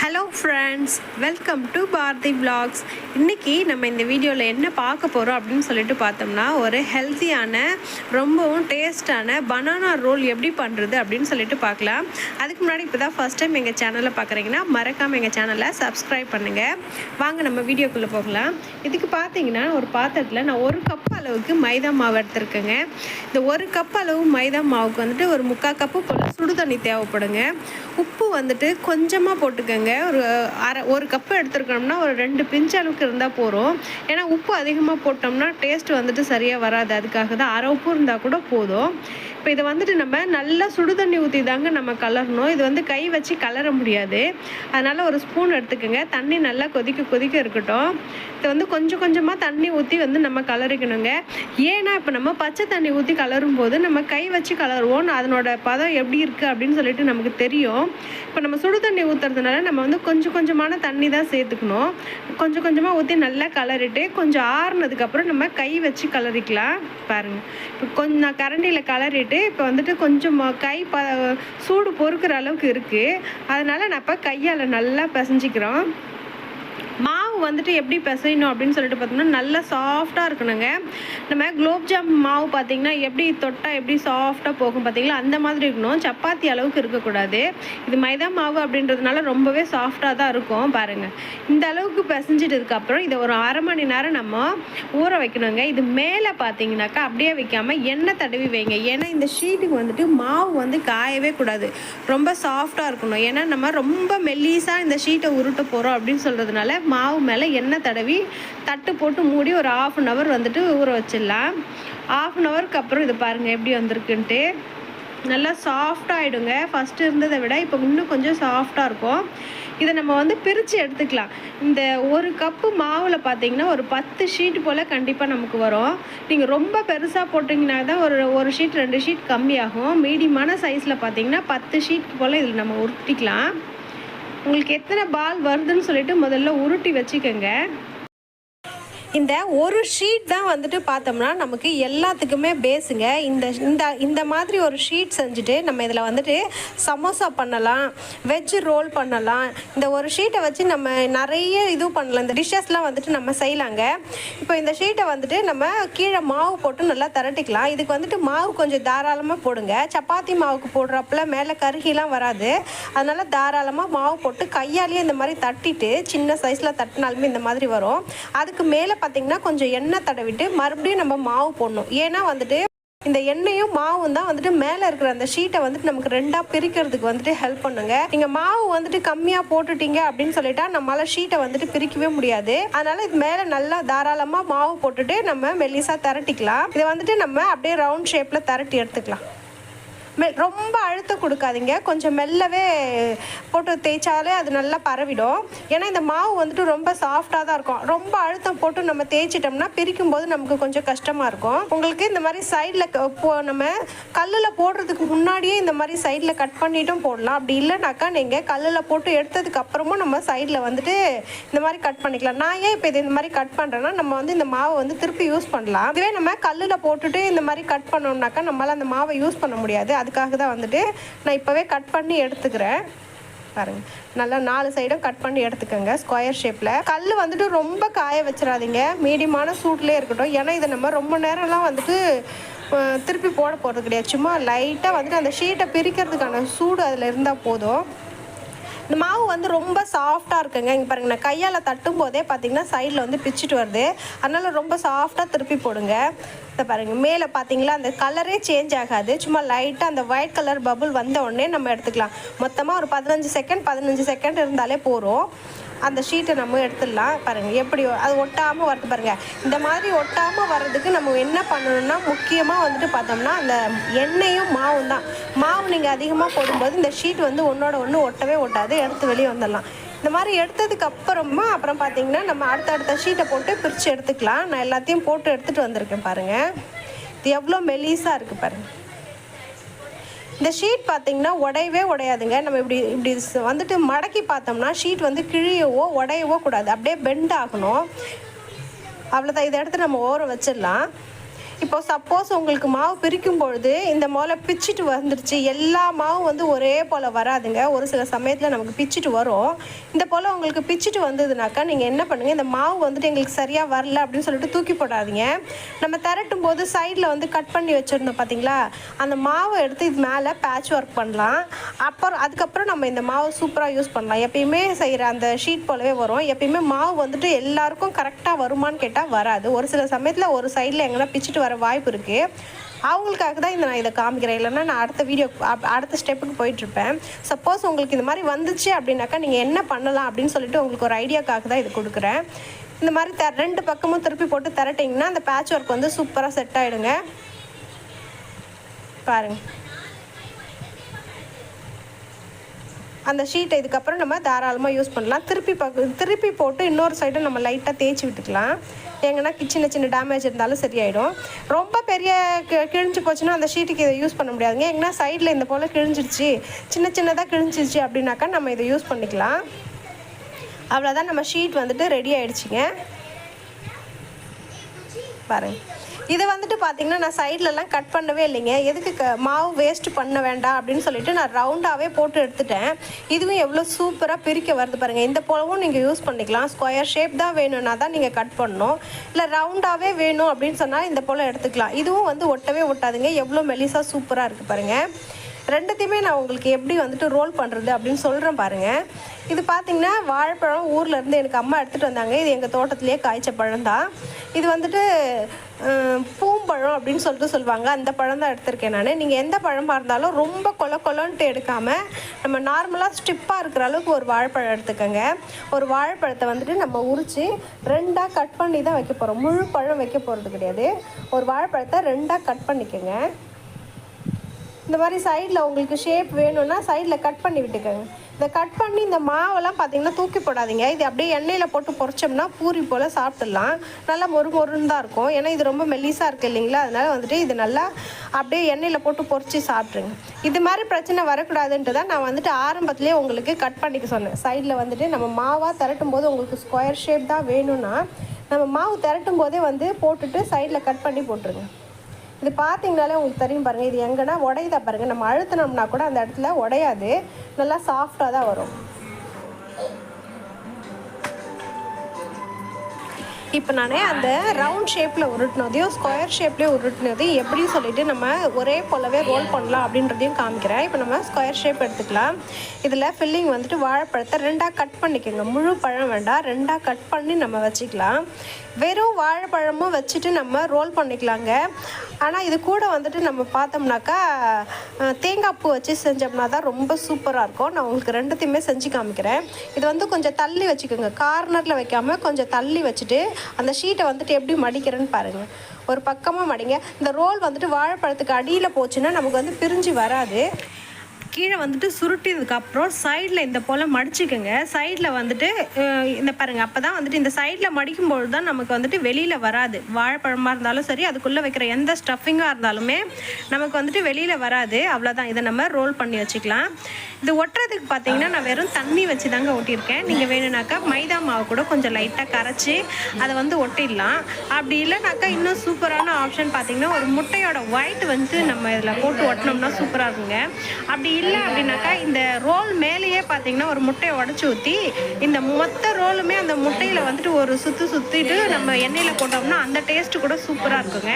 Hello friends, welcome to Bharathi vlogs. இன்றைக்கி நம்ம இந்த வீடியோவில் என்ன பார்க்க போகிறோம் அப்படின்னு சொல்லிட்டு பார்த்தோம்னா, ஒரு ஹெல்த்தியான ரொம்பவும் டேஸ்டான பனானா ரோல் எப்படி பண்ணுறது அப்படின்னு சொல்லிட்டு பார்க்கலாம். அதுக்கு முன்னாடி இப்போ தான் ஃபஸ்ட் டைம் எங்கள் சேனலை பார்க்குறீங்கன்னா மறக்காமல் எங்கள் சேனலை சப்ஸ்கிரைப் பண்ணுங்கள். வாங்க நம்ம வீடியோக்குள்ளே போகலாம். இதுக்கு பார்த்தீங்கன்னா ஒரு பாத்திரத்தில் நான் 1 கப் அளவுக்கு மைதா மாவு எடுத்துருக்கேங்க. இந்த 1 கப் அளவு மைதா மாவுக்கு வந்துட்டு ஒரு 3/4 கப்பு போல் சுடு தண்ணி தேவைப்படுங்க. உப்பு வந்துட்டு கொஞ்சமாக போட்டுக்கோங்க. ஒரு கப்பு எடுத்துருக்கோம்னா ஒரு 2 பிஞ்ச் அளவுக்கு இருந்தால் போதும். ஏன்னா உப்பு அதிகமாக போட்டோம்னா டேஸ்ட் வந்துட்டு சரியாக வராது. அதுக்காக தான் அரை உப்பு இருந்தால் கூட போதும். இப்போ இதை வந்துட்டு நம்ம நல்லா சுடு தண்ணி ஊற்றி தாங்க நம்ம கலரணும். இது வந்து கை வச்சு கலர முடியாது. அதனால் ஒரு ஸ்பூன் எடுத்துக்கோங்க. தண்ணி நல்லா கொதிக்க இருக்கட்டும். இது வந்து கொஞ்சம் கொஞ்சமாக தண்ணி ஊற்றி வந்து நம்ம கலரிக்கணுங்க. ஏன்னா இப்போ நம்ம பச்சை தண்ணி ஊற்றி கலரும் போது நம்ம கை வச்சு கலருவோம். அதனோட பதம் எப்படி இருக்குது அப்படின்னு சொல்லிட்டு நமக்கு தெரியும். இப்போ நம்ம சுடு தண்ணி ஊற்றுறதுனால நம்ம வந்து கொஞ்சம் கொஞ்சமான தண்ணி தான் சேர்த்துக்கணும். கொஞ்சம் கொஞ்சமாக ஊற்றி நல்லா கலரிட்டு கொஞ்சம் ஆறுனதுக்கப்புறம் நம்ம கை வச்சு கலரிக்கலாம். பாருங்கள், இப்போ கொஞ்சம் நான் கரண்டியில் கலரிட்டு இப்போ வந்துட்டு கொஞ்சம் கை சூடு பொறுக்கிற அளவுக்கு இருக்குது. அதனால் நான் இப்போ கையால் நல்லா பிசைஞ்சிக்கிறோம். மாவு வந்துட்டு எப்படி பிசையணும் அப்படின்னு சொல்லிட்டு பார்த்தோம்னா நல்லா சாஃப்டாக இருக்கணுங்க. நம்ம குலோப்ஜாம் மாவு பார்த்திங்கன்னா எப்படி தொட்டால் எப்படி சாஃப்டாக போகும் பார்த்திங்களா, அந்த மாதிரி இருக்கணும். சப்பாத்தி அளவுக்கு இருக்கக்கூடாது. இது மைதா மாவு அப்படின்றதுனால ரொம்பவே சாஃப்டாக தான் இருக்கும். பாருங்கள், இந்த அளவுக்கு பிசைஞ்சிட்டதுக்கப்புறம் இதை ஒரு அரை மணி நேரம் நம்ம ஊற வைக்கணுங்க. இது மேலே பார்த்தீங்கன்னாக்கா அப்படியே வைக்காமல் எண்ணெய் தடவி வைங்க. ஏன்னா இந்த ஷீட்டுக்கு வந்துட்டு மாவு வந்து காயவே கூடாது, ரொம்ப சாஃப்டாக இருக்கணும். ஏன்னா நம்ம ரொம்ப மெல்லிஸாக இந்த ஷீட்டை உருட்ட போகிறோம் அப்படின்னு சொல்கிறதுனால மாவு மேலே எண்ணெய் தடவி தட்டு போட்டு மூடி ஒரு 1/2 hour வந்துட்டு ஊற வச்சிடலாம். 1/2 hourக்கு அப்புறம் இது பாருங்கள் எப்படி வந்திருக்குன்ட்டு. நல்லா சாஃப்டாகிடுங்க. ஃபஸ்ட்டு இருந்ததை விட இப்போ இன்னும் கொஞ்சம் சாஃப்டாக இருக்கும். இதை நம்ம வந்து பிரித்து எடுத்துக்கலாம். இந்த 1 கப்பு மாவில் பார்த்தீங்கன்னா ஒரு 10 ஷீட் போல் கண்டிப்பாக நமக்கு வரும். நீங்கள் ரொம்ப பெருசாக போட்டிங்கன்னா தான் ஒரு ஷீட் 2 ஷீட் கம்மியாகும். மீடியமான சைஸில் பார்த்தீங்கன்னா 10 ஷீட் போல் இதில் நம்ம உருட்டிக்கலாம். உங்களுக்கு எத்தனை பால் வருதுன்னு சொல்லிட்டு முதல்ல உருட்டி வச்சுக்கோங்க. இந்த ஒரு ஷீட் தான் வந்துட்டு பார்த்தோம்னா நமக்கு எல்லாத்துக்குமே பேஸுங்க. இந்த மாதிரி ஒரு ஷீட் செஞ்சுட்டு நம்ம இதில் வந்துட்டு சமோசா பண்ணலாம், வெஜ் ரோல் பண்ணலாம். இந்த ஒரு ஷீட்டை வச்சு நம்ம நிறைய இது பண்ணலாம். இந்த டிஷ்ஷஸ்லாம் வந்துட்டு நம்ம செய்யலாங்க. இப்போ இந்த ஷீட்டை வந்துட்டு நம்ம கீழே மாவு போட்டு நல்லா திரட்டிக்கலாம். இதுக்கு வந்துட்டு மாவு கொஞ்சம் தாராளமாக போடுங்க. சப்பாத்தி மாவுக்கு போடுறப்பல மேலே கருகிலாம் வராது. அதனால் தாராளமாக மாவு போட்டு கையாலேயே இந்த மாதிரி தட்டிட்டு சின்ன சைஸில் தட்டினாலுமே இந்த மாதிரி வரும். அதுக்கு மேலே பார்த்தீங்கன்னா கொஞ்சம் எண்ணெய் தடவிட்டு மறுபடியும் நம்ம மாவு போடணும். ஏன்னா வந்துட்டு இந்த எண்ணெயும் மாவும் தான் வந்துட்டு மேலே இருக்கிற அந்த ஷீட்டை வந்துட்டு நமக்கு 2ஆக பிரிக்கிறதுக்கு வந்துட்டு ஹெல்ப் பண்ணுங்க. நீங்கள் மாவு வந்துட்டு கம்மியாக போட்டுட்டீங்க அப்படின்னு சொல்லிட்டா நம்மளால் ஷீட்டை வந்துட்டு பிரிக்கவே முடியாது. அதனால இது மேலே நல்லா தாராளமாக மாவு போட்டுட்டு நம்ம மெல்லிசாக திரட்டிக்கலாம். இதை வந்துட்டு நம்ம அப்படியே ரவுண்ட் ஷேப்பில் திரட்டி எடுத்துக்கலாம். ரொம்ப அழுத்தம் கொடுக்காதீங்க, கொஞ்சம் மெல்லவே போட்டு தேய்ச்சாலே அது நல்லா பரவிடும். ஏன்னா இந்த மாவு வந்துட்டு ரொம்ப சாஃப்டாக தான் இருக்கும். ரொம்ப அழுத்தம் போட்டு நம்ம தேய்ச்சிட்டோம்னா பிரிக்கும் போது நமக்கு கொஞ்சம் கஷ்டமாக இருக்கும். உங்களுக்கு இந்த மாதிரி சைடில் நம்ம கல்லில் போடுறதுக்கு முன்னாடியே இந்த மாதிரி சைடில் கட் பண்ணிட்டும் போடலாம். அப்படி இல்லைனாக்கா நீங்கள் கல்லில் போட்டு எடுத்ததுக்கு அப்புறமும் நம்ம சைடில் வந்துட்டு இந்த மாதிரி கட் பண்ணிக்கலாம். நான் ஏன் இப்போ இது இந்த மாதிரி கட் பண்ணுறேன்னா நம்ம வந்து இந்த மாவை வந்து திருப்பி யூஸ் பண்ணலாம். இதுவே நம்ம கல்லில் போட்டுட்டு இந்த மாதிரி கட் பண்ணோம்னாக்கா நம்மளால் அந்த மாவை யூஸ் பண்ண முடியாது. அதுக்காக தான் வந்துட்டு நான் இப்போவே கட் பண்ணி எடுத்துக்கிறேன். பாருங்கள், நல்லா 4 சைடும் கட் பண்ணி எடுத்துக்கோங்க ஸ்கொயர் ஷேப்பில். கல் வந்துட்டு ரொம்ப காய வச்சிடாதீங்க, மீடியமான சூட்லேயே இருக்கட்டும். ஏன்னா இதை நம்ம ரொம்ப நேரம்லாம் வந்துட்டு திருப்பி போட போகிறது கிடையாது. சும்மா லைட்டாக வந்துட்டு அந்த ஷீட்டை பிரிக்கிறதுக்கான சூடு அதில் இருந்தால் போதும். இந்த மாவு வந்து ரொம்ப சாஃப்டாக இருக்குங்க. இங்கே பாருங்கள், நான் கையால் தட்டும் போதே பார்த்தீங்கன்னா சைடில் வந்து பிச்சுட்டு வருது. அதனால் ரொம்ப சாஃப்டாக திருப்பி போடுங்க. இதை பாருங்கள், மேலே பார்த்தீங்களா அந்த கலரே சேஞ்ச் ஆகாது. சும்மா லைட்டாக அந்த ஒயிட் கலர் பபுள் வந்த உடனே நம்ம எடுத்துக்கலாம். மொத்தமாக ஒரு 15 செகண்ட் இருந்தாலே போதும். அந்த ஷீட்டை நம்ம எடுத்துடலாம். பாருங்கள் எப்படி அது ஒட்டாமல் வருது பாருங்கள். இந்த மாதிரி ஒட்டாமல் வர்றதுக்கு நம்ம என்ன பண்ணணும்னா முக்கியமாக வந்துட்டு பார்த்தோம்னா அந்த எண்ணெயும் மாவும் தான். மாவு நீங்கள் அதிகமாக போடும்போது இந்த ஷீட் வந்து ஒன்றோட ஒன்று ஒட்டவே ஒட்டாது, எடுத்து வெளியே வந்துடலாம். இந்த மாதிரி எடுத்ததுக்கு அப்புறம் பார்த்தீங்கன்னா நம்ம அடுத்த ஷீட்டை போட்டு பிரித்து எடுத்துக்கலாம். நான் எல்லாத்தையும் போட்டு எடுத்துகிட்டு வந்திருக்கேன். பாருங்கள், இது எவ்வளோ மெலிசாக இருக்குது பாருங்கள். இந்த ஷீட் பார்த்திங்கன்னா உடையாதுங்க. நம்ம இப்படி வந்துட்டு மடக்கி பார்த்தோம்னா ஷீட் வந்து கிழியவோ உடையவோ கூடாது, அப்படியே பெண்ட் ஆகணும். அவ்வளோதான். இதை எடுத்து நம்ம ஓர வச்சிடலாம். இப்போ சப்போஸ் உங்களுக்கு மாவு பிரிக்கும் பொழுது இந்த போல் பிச்சுட்டு வந்துருச்சு, எல்லா மாவும் வந்து ஒரே போல் வராதுங்க. ஒரு சில சமயத்தில் நமக்கு பிச்சுட்டு வரும். இந்த போல் உங்களுக்கு பிச்சுட்டு வந்ததுனாக்கா நீங்கள் என்ன பண்ணுங்கள், இந்த மாவு வந்துட்டு எங்களுக்கு சரியாக வரல அப்படின்னு சொல்லிட்டு தூக்கி போடாதீங்க. நம்ம திரட்டும் போது சைடில் வந்து கட் பண்ணி வச்சுருந்தோம் பார்த்தீங்களா, அந்த மாவை எடுத்து இது மேலே பேட்ச் ஒர்க் பண்ணலாம். அதுக்கப்புறம் நம்ம இந்த மாவு சூப்பராக யூஸ் பண்ணலாம். எப்பயுமே செய்கிற அந்த ஷீட் போலவே வரும். எப்பயுமே மாவு வந்துட்டு எல்லாருக்கும் கரெக்டாக வருமானு கேட்டால் வராது. ஒரு சில சமயத்தில் ஒரு சைடில் எங்கன்னா பிச்சுட்டு வர வாய்ப்பு இருக்குது. அவங்களுக்காக தான் நான் இதை காமிக்கிறேன். இல்லைன்னா நான் அடுத்த ஸ்டெப்புக்கு போயிட்டுருப்பேன். சப்போஸ் உங்களுக்கு இந்த மாதிரி வந்துச்சு அப்படின்னாக்கா நீங்கள் என்ன பண்ணலாம் அப்படின்னு சொல்லிட்டு உங்களுக்கு ஒரு ஐடியாக்காக தான் இது கொடுக்குறேன். இந்த மாதிரி 2 பக்கமும் திருப்பி போட்டு திரட்டிங்கன்னா அந்த பேட்ச் ஒர்க் வந்து சூப்பராக செட் ஆகிடுங்க. பாருங்கள், அந்த ஷீட்டை இதுக்கப்புறம் நம்ம தாராளமாக யூஸ் பண்ணலாம். திருப்பி போட்டு இன்னொரு சைடும் நம்ம லைட்டாக தேய்ச்சி விட்டுக்கலாம். எங்கன்னா சின்ன சின்ன டேமேஜ் இருந்தாலும் சரியாயிடும். ரொம்ப பெரிய கிழிஞ்சு போச்சுன்னா அந்த ஷீட்டுக்கு இதை யூஸ் பண்ண முடியாதுங்க. எங்கன்னா சைடில் இந்த போல் கிழிஞ்சிருச்சு, சின்னதாக கிழிஞ்சிருச்சு அப்படின்னாக்கா நம்ம இதை யூஸ் பண்ணிக்கலாம். அவ்வளோதான், நம்ம ஷீட் வந்துட்டு ரெடி ஆகிடுச்சிங்க. பாருங்கள், இது வந்துட்டு பார்த்திங்கன்னா நான் சைட்லலாம் கட் பண்ணவே இல்லைங்க. எதுக்கு மாவு வேஸ்ட் பண்ண வேண்டாம் அப்படின்னு சொல்லிட்டு நான் ரவுண்டாகவே போட்டு எடுத்துட்டேன். இதுவும் எவ்வளோ சூப்பராக பிரிக்க வருது பாருங்கள். இந்த போலவும் நீங்கள் யூஸ் பண்ணிக்கலாம். ஸ்கொயர் ஷேப் தான் வேணும்னா தான் நீங்கள் கட் பண்ணணும். இல்லை ரவுண்டாகவே வேணும் அப்படின்னு சொன்னால் இந்த போல் எடுத்துக்கலாம். இதுவும் வந்து ஒட்டவே ஒட்டாதுங்க. எவ்வளோ மெலிசாக சூப்பராக இருக்குது பாருங்கள். ரெண்டுத்தையுமே நான் உங்களுக்கு எப்படி வந்துட்டு ரோல் பண்ணுறது அப்படின்னு சொல்கிறேன் பாருங்கள். இது பார்த்திங்கன்னா வாழைப்பழம் ஊர்லேருந்து எனக்கு அம்மா எடுத்துகிட்டு வந்தாங்க. இது எங்கள் தோட்டத்திலே காய்ச்ச பழம் தான். இது வந்துட்டு பூம்பழம் அப்படின்னு சொல்லுவாங்க. அந்த பழம் தான் எடுத்திருக்கேன் நான். நீங்கள் எந்த பழமாக இருந்தாலும் ரொம்ப கொலன்ட்டு எடுக்காமல் நம்ம நார்மலாக ஸ்டிப்பாக இருக்கிற அளவுக்கு ஒரு வாழைப்பழம் எடுத்துக்கோங்க. ஒரு வாழைப்பழத்தை வந்துட்டு நம்ம உரித்து 2ஆக கட் பண்ணி தான் வைக்க போகிறோம். முழு பழம் வைக்க போகிறது கிடையாது. ஒரு வாழைப்பழத்தை 2ஆக கட் பண்ணிக்கோங்க. இந்த மாதிரி சைடில் உங்களுக்கு ஷேப் வேணும்னா சைடில் கட் பண்ணி விட்டுக்கோங்க. இதை கட் பண்ணி இந்த மாவெல்லாம் பார்த்திங்கன்னா தூக்கி போடாதீங்க. இது அப்படியே எண்ணெயில் போட்டு பொரிச்சோம்னா பூரி போல் சாப்பிட்டுடலாம். நல்லா மொறுன்னு தான் இருக்கும். ஏன்னா இது ரொம்ப மெல்லிசாக இருக்குது இல்லைங்களா, அதனால் வந்துட்டு இது நல்லா அப்படியே எண்ணெயில் போட்டு பொரிச்சு சாப்பிட்ருங்க. இது மாதிரி பிரச்சனை வரக்கூடாதுன்ட்டு தான் நான் வந்துட்டு ஆரம்பத்துலேயே உங்களுக்கு கட் பண்ணிக்க சொன்னேன். சைடில் வந்துட்டு நம்ம மாவாக திரட்டும் போது உங்களுக்கு ஸ்கொயர் ஷேப் தான் வேணும்னா நம்ம மாவு திரட்டும் போதே வந்து போட்டுட்டு சைடில் கட் பண்ணி போட்டுருங்க. இது பார்த்தீங்கனாலே உங்களுக்கு தெரியும் பாருங்கள். இது எங்கன்னா உடையுதா பாருங்கள். நம்ம அழுத்தினோம்னா கூட அந்த இடத்துல உடையாது, நல்லா சாஃப்டாக தான் வரும். இப்போ நான் அந்த ரவுண்ட் ஷேப்பில் உருட்டினதையும் ஸ்கொயர் ஷேப்லேயே உருட்டினதையும் எப்படி சொல்லிவிட்டு நம்ம ஒரே போலவே ரோல் பண்ணலாம் அப்படின்றதையும் காமிக்கிறேன். இப்போ நம்ம ஸ்கொயர் ஷேப் எடுத்துக்கலாம். இதில் ஃபில்லிங் வந்துட்டு வாழைப்பழத்தை 2ஆக கட் பண்ணிக்கோங்க. முழு பழம் வேண்டாம், 2ஆக கட் பண்ணி நம்ம வச்சுக்கலாம். வெறும் வாழைப்பழமும் வச்சுட்டு நம்ம ரோல் பண்ணிக்கலாங்க. ஆனால் இது கூட வந்துட்டு நம்ம பார்த்தோம்னாக்கா தேங்காய் பூ வச்சு செஞ்சோம்னா தான் ரொம்ப சூப்பராக இருக்கும். நான் உங்களுக்கு ரெண்டுத்தையுமே செஞ்சு காமிக்கிறேன். இது வந்து கொஞ்சம் தள்ளி வச்சுக்கோங்க. கார்னரில் வைக்காமல் கொஞ்சம் தள்ளி வச்சுட்டு அந்த ஷீட்டை வந்துட்டு எப்படி மடிக்கிறேன்னு பாருங்கள். ஒரு பக்கமாக மடிங்க. இந்த ரோல் வந்துட்டு வாழைப்பழத்துக்கு அடியில் போச்சுன்னா நமக்கு வந்து பிரிஞ்சு வராது. கீழே வந்துட்டு சுருட்டினதுக்கப்புறம் சைடில் இந்த போல் மடிச்சுக்கோங்க. சைடில் வந்துட்டு இந்த பாருங்கள், அப்போ தான் வந்துட்டு இந்த சைடில் மடிக்கும்பொழுது தான் நமக்கு வந்துட்டு வெளியில் வராது. வாழைப்பழமாக இருந்தாலும் சரி, அதுக்குள்ளே வைக்கிற எந்த ஸ்டஃபிங்காக இருந்தாலுமே நமக்கு வந்துட்டு வெளியில் வராது. அவ்வளோதான். இதை நம்ம ரோல் பண்ணி வச்சுக்கலாம். இது ஒட்டுறதுக்கு பார்த்தீங்கன்னா நான் வெறும் தண்ணி வச்சு தாங்க ஒட்டியிருக்கேன். நீங்கள் வேணும்னாக்கா மைதா மாவு கூட கொஞ்சம் லைட்டாக கரைச்சி அதை வந்து ஒட்டிடலாம். அப்படி இல்லைனாக்கா இன்னும் சூப்பரான ஆப்ஷன் பார்த்தீங்கன்னா ஒரு முட்டையோட ஒயிட் வந்து நம்ம இதில் போட்டு ஒட்டினோம்னா சூப்பராக இருக்குங்க. அப்படி இல்லை அப்படின்னாக்கா இந்த ரோல் மேலேயே பார்த்தீங்கன்னா ஒரு முட்டையை உடச்சி ஊற்றி இந்த மொத்த ரோலுமே அந்த முட்டையில் வந்துட்டு ஒரு சுற்றிட்டு நம்ம எண்ணெயில் போட்டோம்னா அந்த டேஸ்ட்டு கூட சூப்பராக இருக்குங்க.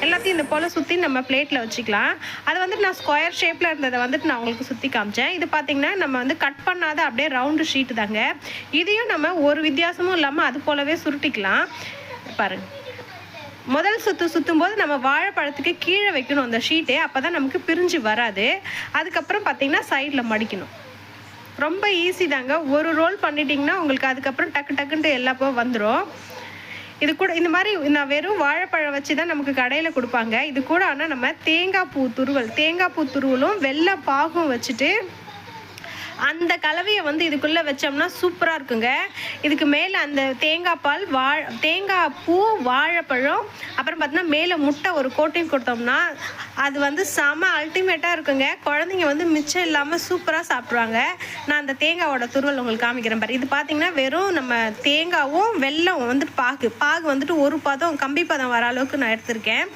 எல்லாத்தையும் இந்த போல் சுற்றி நம்ம பிளேட்டில் வச்சுக்கலாம். அது வந்துட்டு நான் ஸ்கொயர் ஷேப்பில் இருந்ததை வந்துட்டு நான் உங்களுக்கு சுற்றி காமிச்சேன். இது பார்த்தீங்கன்னா நம்ம வந்து கட் பண்ணாத அப்படியே ரவுண்டு ஷீட்டு தாங்க. இதையும் நம்ம ஒரு வித்தியாசமும் இல்லாமல் அது போலவே சுருட்டிக்கலாம். பாருங்கள், முதல் சுற்றும் போது நம்ம வாழைப்பழத்துக்கு கீழே வைக்கணும் அந்த ஷீட்டே. அப்போ தான் நமக்கு பிரிஞ்சு வராது. அதுக்கப்புறம் பார்த்திங்கன்னா சைடில் மடிக்கணும். ரொம்ப ஈஸி தாங்க. ஒரு ரோல் பண்ணிட்டிங்கன்னா உங்களுக்கு அதுக்கப்புறம் டக்குன்ட்டு எல்லா வந்துடும். இது கூட இந்த மாதிரி நான் வெறும் வாழைப்பழம் வச்சு தான் நமக்கு கடையில் கொடுப்பாங்க. இது கூட ஆனால் நம்ம தேங்காய் பூ துருவலும் வெள்ளை பாகும் வச்சுட்டு அந்த கலவையை வந்து இதுக்குள்ளே வச்சோம்னா சூப்பராக இருக்குங்க. இதுக்கு மேலே அந்த தேங்காய் பால், தேங்காய் பூ, வாழைப்பழம், அப்புறம் பார்த்தீங்கன்னா மேலே முட்டை ஒரு கோட்டிங் கொடுத்தோம்னா அது வந்து செம அல்டிமேட்டாக இருக்குங்க. குழந்தைங்க வந்து மிச்சம் இல்லாமல் சூப்பராக சாப்பிட்ருவாங்க. நான் அந்த தேங்காவோட துருவல் உங்களுக்கு காமிக்கிறேன் பாரு. இது பார்த்தீங்கன்னா வெறும் நம்ம தேங்காவும் வெல்லம் வந்துட்டு பாகு வந்துட்டு ஒரு பதம் கம்பி பதம் வர அளவுக்கு நான் எடுத்திருக்கேன்.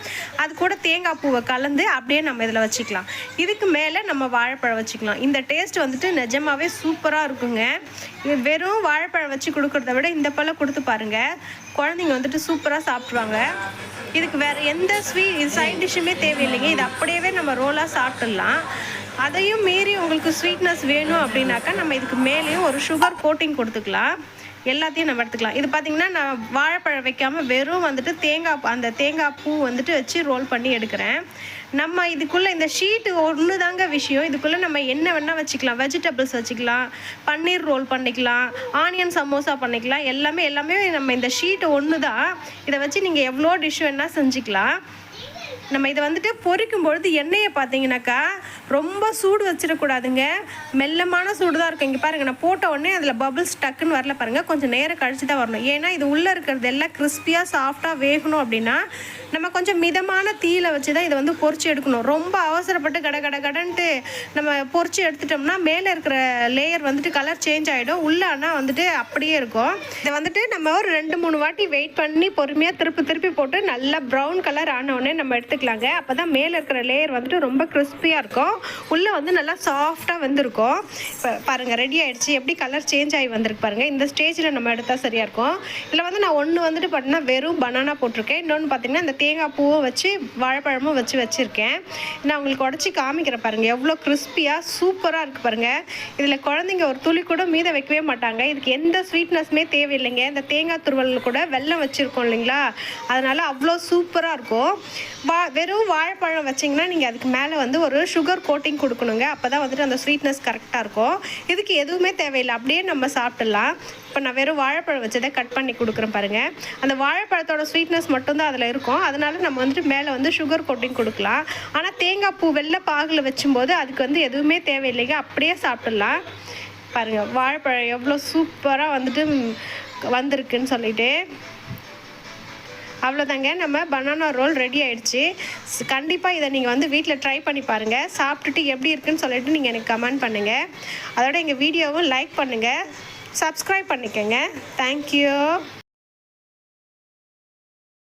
அது கூட தேங்காய் பூவை கலந்து அப்படியே நம்ம இதில் வச்சுக்கலாம். இதுக்கு மேலே நம்ம வாழைப்பழம் வச்சுக்கலாம். இந்த டேஸ்ட் வந்துட்டு நிஜமாவே சூப்பராக இருக்குங்க. வெறும் வாழைப்பழம் வச்சு கொடுக்குறத விட இந்த பழம் கொடுத்து பாருங்கள், குழந்தைங்க வந்துட்டு சூப்பராக சாப்பிட்ருவாங்க. இதுக்கு வேறு எந்த சைட் டிஷ்ஷுமே தேவையில்லைங்க. இது அப்படியே நம்ம ரோலாக சாப்பிட்டுடலாம். அதையும் மீறி உங்களுக்கு ஸ்வீட்னஸ் வேணும் அப்படின்னாக்கா நம்ம இதுக்கு மேலேயும் ஒரு சுகர் கோட்டிங் கொடுத்துக்கலாம். எல்லாத்தையும் நம்ம எடுத்துக்கலாம். இது பார்த்திங்கன்னா நான் வாழைப்பழம் வைக்காமல் வெறும் வந்துட்டு தேங்காய் பூ வந்துட்டு வச்சு ரோல் பண்ணி எடுக்கிறேன். நம்ம இதுக்குள்ளே இந்த ஷீட்டு ஒன்று தாங்க விஷயம். இதுக்குள்ளே நம்ம என்ன வேணால் வச்சுக்கலாம். வெஜிடபிள்ஸ் வச்சுக்கலாம், பன்னீர் ரோல் பண்ணிக்கலாம், ஆனியன் சமோசா பண்ணிக்கலாம். எல்லாமே நம்ம இந்த ஷீட்டு ஒன்று தான். இதை வச்சு நீங்கள் எவ்வளோ டிஷ் வேணால் செஞ்சுக்கலாம். நம்ம இதை வந்துட்டு பொரிக்கும் பொழுது எண்ணெயை பார்த்தீங்கன்னாக்கா ரொம்ப சூடு வச்சிடக்கூடாதுங்க. மெல்லமான சூடு தான் இருக்கும். இங்கே பாருங்கள், நான் போட்ட உடனே அதில் பபிள்ஸ் டக்குன்னு வரல பாருங்கள். கொஞ்சம் நேரம் கழிச்சு தான் வரணும். ஏன்னா இது உள்ளே இருக்கிறது எல்லாம் கிறிஸ்பியாக சாஃப்டாக வேகணும் அப்படின்னா நம்ம கொஞ்சம் மிதமான தீயில் வச்சு தான் இதை வந்து பொரிச்சு எடுக்கணும். ரொம்ப அவசரப்பட்டு கடன்ட்டு நம்ம பொரிச்சு எடுத்துட்டோம்னா மேலே இருக்கிற லேயர் வந்துட்டு கலர் சேஞ்ச் ஆகிடும். உள்ளே ஆனால் வந்துட்டு அப்படியே இருக்கும். இதை வந்துட்டு நம்ம ஒரு 2-3 வாட்டி வெயிட் பண்ணி பொறுமையாக திருப்பி போட்டு நல்லா ப்ரௌன் கலர் ஆனவுடனே நம்ம எடுத்துக்கலாங்க. அப்போ தான் மேலே இருக்கிற லேயர் வந்துட்டு ரொம்ப கிறிஸ்பியாக இருக்கும், உள்ளே வந்து நல்லா சாஃப்டாக வந்துருக்கும். இப்போ பாருங்கள், ரெடி ஆகிடுச்சு. எப்படி கலர் சேஞ்ச் ஆகி வந்திருக்கு பாருங்கள். இந்த ஸ்டேஜில் நம்ம எடுத்தால் சரியாக இருக்கும். இதில் வந்து நான் ஒன்று வந்துட்டு பார்த்தீங்கன்னா வெறும் பனானா போட்டிருக்கேன். இன்னொன்று பார்த்தீங்கன்னா இந்த தேங்காய் பூவும் வச்சு வாழைப்பழமும் வச்சுருக்கேன். நான் உங்களுக்கு உடச்சி காமிக்கிறேன் பாருங்கள், எவ்வளோ கிறிஸ்பியாக சூப்பராக இருக்குது பாருங்கள். இதில் குழந்தைங்க ஒரு துளி கூட மீத வைக்கவே மாட்டாங்க. இதுக்கு எந்த ஸ்வீட்னஸ்மே தேவையில்லைங்க. இந்த தேங்காய் துருவல் கூட வெல்லம் வச்சுருக்கோம் இல்லைங்களா, அதனால் அவ்வளோ சூப்பராக இருக்கும். வெறும் வாழைப்பழம் வச்சிங்கன்னா நீங்கள் அதுக்கு மேலே வந்து ஒரு சுகர் கோட்டிங் கொடுக்கணுங்க. அப்போ தான் வந்துட்டு அந்த ஸ்வீட்னஸ் கரெக்டாக இருக்கும். இதுக்கு எதுவுமே தேவையில்லை, அப்படியே நம்ம சாப்பிட்டுடலாம். இப்போ நான் வெறும் வாழைப்பழம் வச்சதை கட் பண்ணி கொடுக்குறேன் பாருங்கள். அந்த வாழைப்பழத்தோட ஸ்வீட்னஸ் மட்டும்தான் அதில் இருக்கும். அதனால நம்ம வந்துட்டு மேலே வந்து சுகர் கோட்டிங் கொடுக்கலாம். ஆனால் தேங்காய் பூ வெள்ளை பாகில் வச்சும்போது அதுக்கு வந்து எதுவுமே தேவையில்லைங்க, அப்படியே சாப்பிட்டுடலாம். பாருங்கள் வாழைப்பழம் எவ்வளோ சூப்பராக வந்துட்டு வந்திருக்குன்னு சொல்லிட்டு. அவ்வளோதாங்க, நம்ம பனானா ரோல் ரெடி ஆகிடுச்சு. கண்டிப்பாக இதை நீங்கள் வந்து வீட்டில் ட்ரை பண்ணி பாருங்கள். சாப்பிட்டுட்டு எப்படி இருக்குன்னு சொல்லிட்டு நீங்கள் எனக்கு கமெண்ட் பண்ணுங்கள். அதோட எங்கள் வீடியோவும் லைக் பண்ணுங்கள், சப்ஸ்கிரைப் பண்ணிக்கோங்க. தேங்க்யூ.